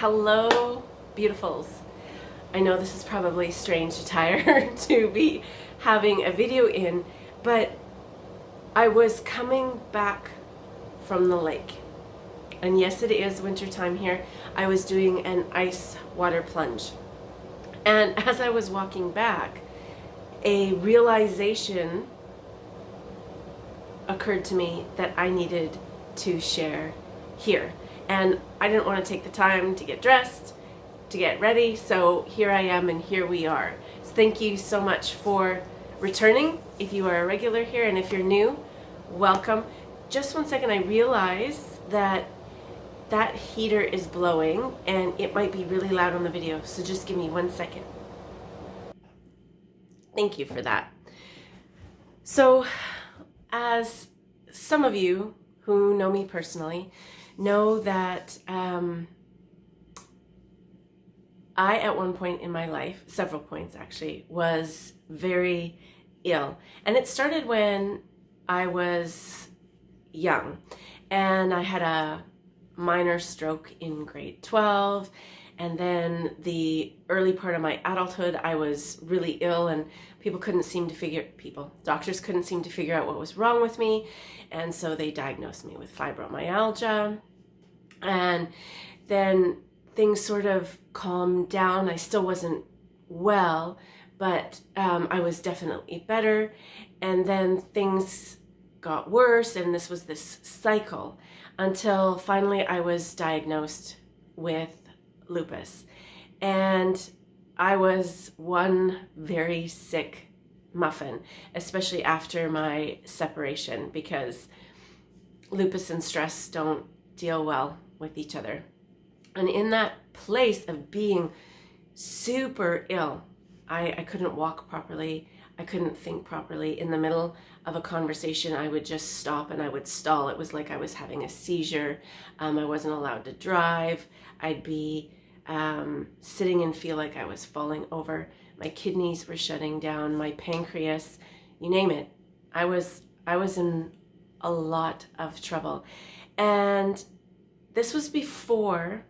Hello, beautifuls. I know this is probably strange attire to be having a video in, but I was coming back from the lake. And yes, it is wintertime here. I was doing an ice water plunge. And as I was walking back, a realization occurred to me that I needed to share here. And I didn't want to take the time to get dressed, to get ready, so here I am and here we are. So thank you so much for returning if you are a regular here, and if you're new, welcome. Just 1 second, I realize that heater is blowing and it might be really loud on the video, so just give me 1 second. Thank you for that. So, as some of you who know me personally know that I, at one point in my life, several points actually, was very ill. And it started when I was young. And I had a minor stroke in grade 12. And then the early part of my adulthood, I was really ill, and doctors couldn't seem to figure out what was wrong with me. And so they diagnosed me with fibromyalgia. And then things sort of calmed down. I still wasn't well, but I was definitely better. And then things got worse, and this was this cycle until finally I was diagnosed with lupus. And I was one very sick muffin, especially after my separation, because lupus and stress don't deal well with each other. And in that place of being super ill, I couldn't walk properly. I couldn't think properly. In the middle of a conversation, I would just stop and I would stall. It was like I was having a seizure. I wasn't allowed to drive. I'd be sitting and feel like I was falling over. My kidneys were shutting down, my pancreas, you name it. I was in a lot of trouble. And this was before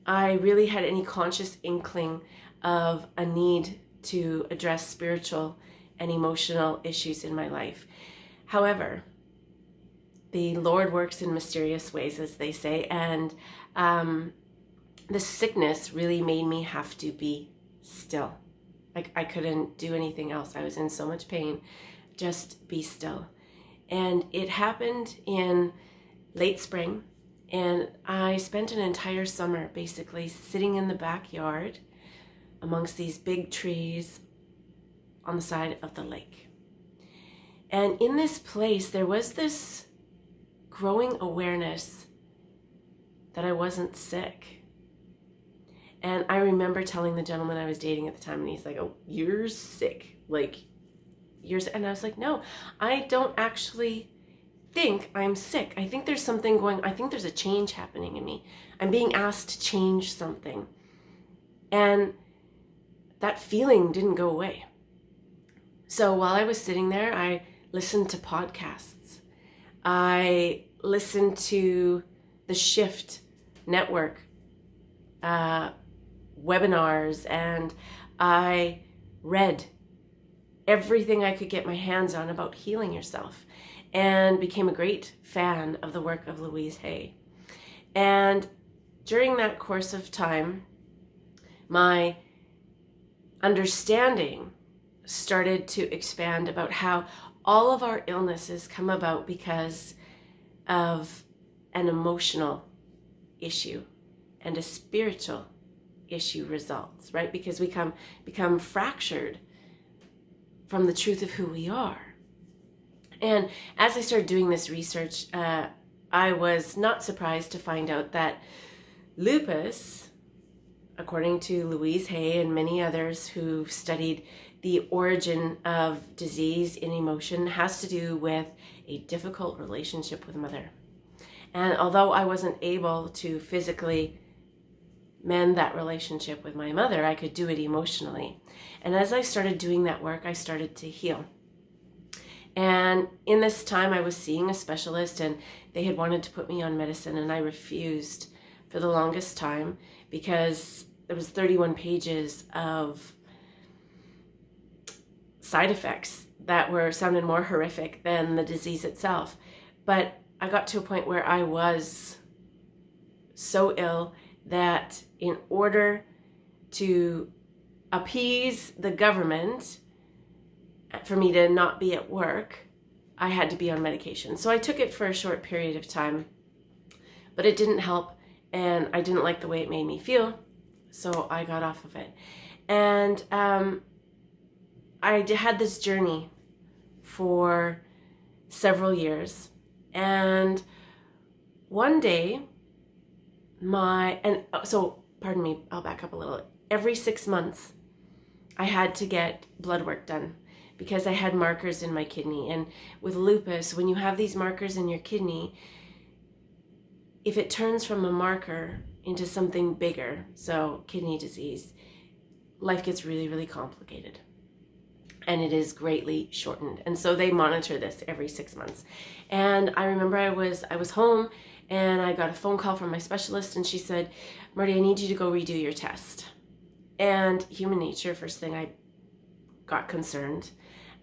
I really had any conscious inkling of a need to address spiritual and emotional issues in my life. However, the Lord works in mysterious ways, as they say, and the sickness really made me have to be still. Like, I couldn't do anything else. I was in so much pain. Just be still. And it happened in late spring, and I spent an entire summer basically sitting in the backyard amongst these big trees on the side of the lake. And in this place, there was this growing awareness that I wasn't sick. And I remember telling the gentleman I was dating at the time, and he's like, "Oh, you're sick. Like, you're sick." And I was like, "No, I don't actually think I'm sick. I think there's something I think there's a change happening in me. I'm being asked to change something." And that feeling didn't go away. So while I was sitting there, I listened to podcasts. I listened to the Shift Network webinars, and I read everything I could get my hands on about healing yourself, and became a great fan of the work of Louise Hay. And during that course of time, my understanding started to expand about how all of our illnesses come about because of an emotional issue and a spiritual issue results, right? Because we become fractured from the truth of who we are. And as I started doing this research, I was not surprised to find out that lupus, according to Louise Hay and many others who've studied the origin of disease in emotion, has to do with a difficult relationship with mother. And although I wasn't able to physically mend that relationship with my mother, I could do it emotionally. And as I started doing that work, I started to heal. And in this time, I was seeing a specialist, and they had wanted to put me on medicine, and I refused for the longest time because there was 31 pages of side effects that sounded more horrific than the disease itself. But I got to a point where I was so ill that in order to appease the government for me to not be at work, I had to be on medication. So I took it for a short period of time, but it didn't help, and I didn't like the way it made me feel, so I got off of it. And I had this journey for several years, and one day pardon me, I'll back up a little. Every 6 months, I had to get blood work done because I had markers in my kidney. And with lupus, when you have these markers in your kidney, if it turns from a marker into something bigger, so kidney disease, life gets really, really complicated. And it is greatly shortened. And so they monitor this every 6 months. And I remember I was home and I got a phone call from my specialist, and she said, "Marty, I need you to go redo your test." And human nature, first thing, I got concerned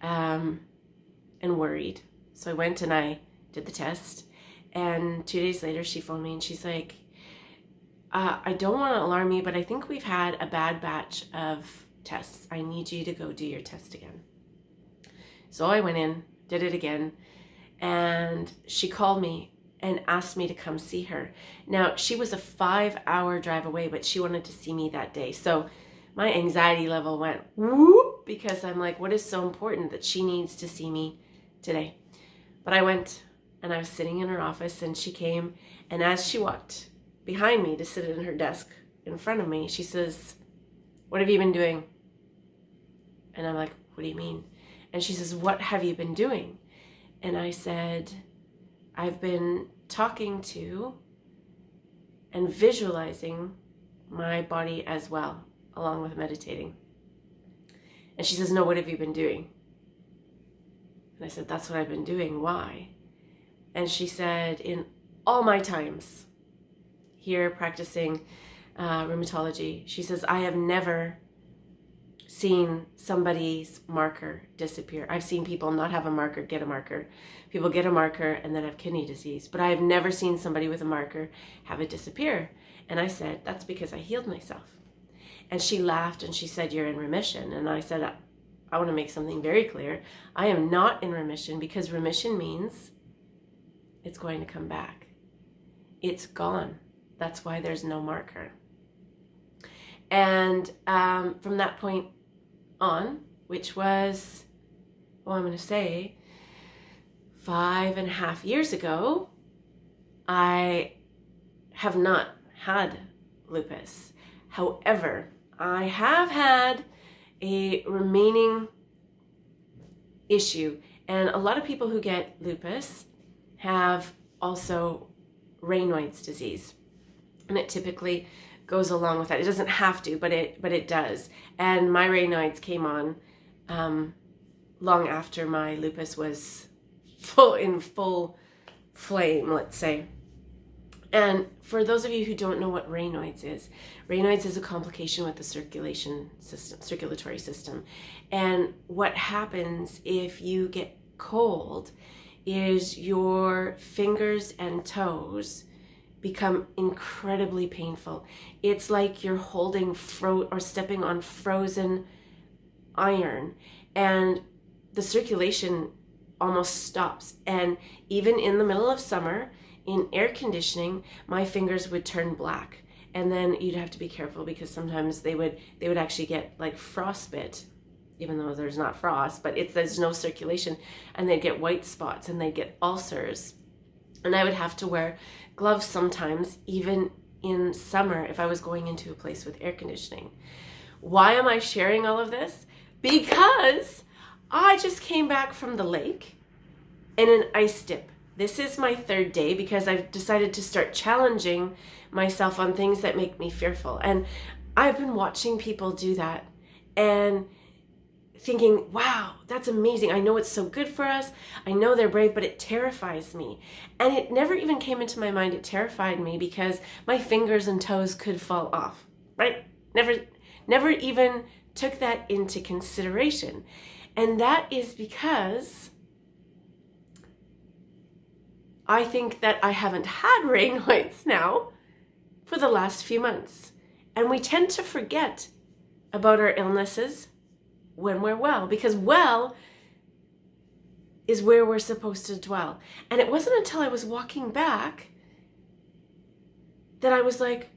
and worried. So I went and I did the test. And 2 days later, she phoned me and she's like, I don't want to alarm you, but I think we've had a bad batch of tests. I need you to go do your test again. So I went in, did it again, and she called me and asked me to come see her. Now, she was a 5-hour drive away, but she wanted to see me that day. So my anxiety level went whoop, because I'm like, what is so important that she needs to see me today? But I went, and I was sitting in her office, and she came, and as she walked behind me to sit in her desk in front of me, she says, "What have you been doing?" And I'm like, "What do you mean?" And she says, "What have you been doing?" And I said, "I've been talking to and visualizing my body as well, along with meditating." And she says, "No, what have you been doing?" And I said, "That's what I've been doing. Why?" And she said, "In all my times here practicing rheumatology," she says, "I have never seen somebody's marker disappear. I've seen people not have a marker, get a marker. People get a marker and then have kidney disease. But I have never seen somebody with a marker have it disappear." And I said, "That's because I healed myself." And she laughed and she said, "You're in remission." And I said, I want to make something very clear. I am not in remission, because remission means it's going to come back. It's gone. That's why there's no marker. And from that point on, which was, I'm going to say 5.5 years ago, I have not had lupus. However, I have had a remaining issue. And a lot of people who get lupus have also Raynaud's disease. And it typically goes along with that. It doesn't have to, but it does. And my Raynaud's came on long after my lupus was in full flame, let's say. And for those of you who don't know what Raynaud's is a complication with the circulatory system. And what happens if you get cold is your fingers and toes become incredibly painful. It's like you're holding or stepping on frozen iron, and the circulation almost stops. And even in the middle of summer, in air conditioning, my fingers would turn black, and then you'd have to be careful because sometimes they would actually get like frostbite, even though there's not frost, but there's no circulation, and they'd get white spots and they'd get ulcers. And I would have to wear gloves sometimes, even in summer, if I was going into a place with air conditioning. Why am I sharing all of this? Because I just came back from the lake in an ice dip. This is my 3rd day because I've decided to start challenging myself on things that make me fearful. And I've been watching people do that. And thinking, wow, that's amazing. I know it's so good for us. I know they're brave, but it terrifies me. And it never even came into my mind. It terrified me because my fingers and toes could fall off, right? Never even took that into consideration. And that is because I think that I haven't had rain whites now for the last few months. And we tend to forget about our illnesses when we're well, because well is where we're supposed to dwell. And it wasn't until I was walking back that I was like,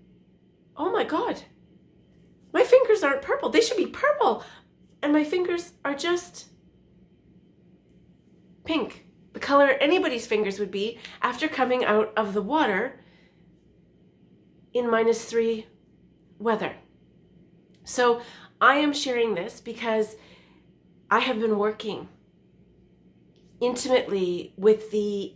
oh my God, my fingers aren't purple. They should be purple. And my fingers are just pink, the color anybody's fingers would be after coming out of the water in -3 weather. So I am sharing this because I have been working intimately with the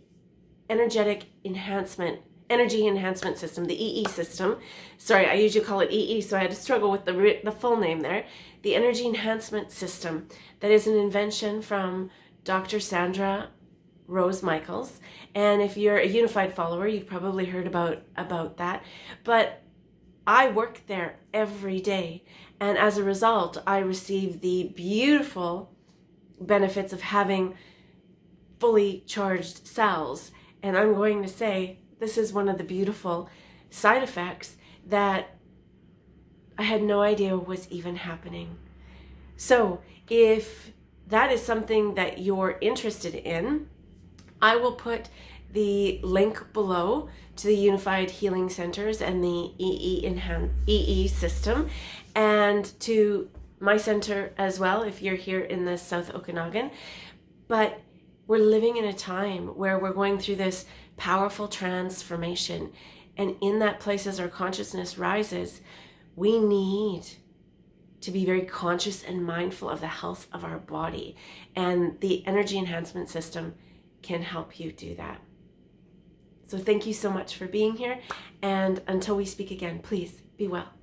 energy enhancement system, the EE system. Sorry, I usually call it EE, so I had to struggle with the full name there. The energy enhancement system, that is an invention from Dr. Sandra Rose Michaels. And if you're a unified follower, you've probably heard about that. But I work there every day. And as a result, I receive the beautiful benefits of having fully charged cells. And I'm going to say this is one of the beautiful side effects that I had no idea was even happening. So if that is something that you're interested in, I will put the link below to the Unified Healing Centers and the EE system, and to my center as well if you're here in the South Okanagan. But we're living in a time where we're going through this powerful transformation, and in that place, as our consciousness rises, we need to be very conscious and mindful of the health of our body, and the energy enhancement system can help you do that. So thank you so much for being here, and until we speak again, please be well.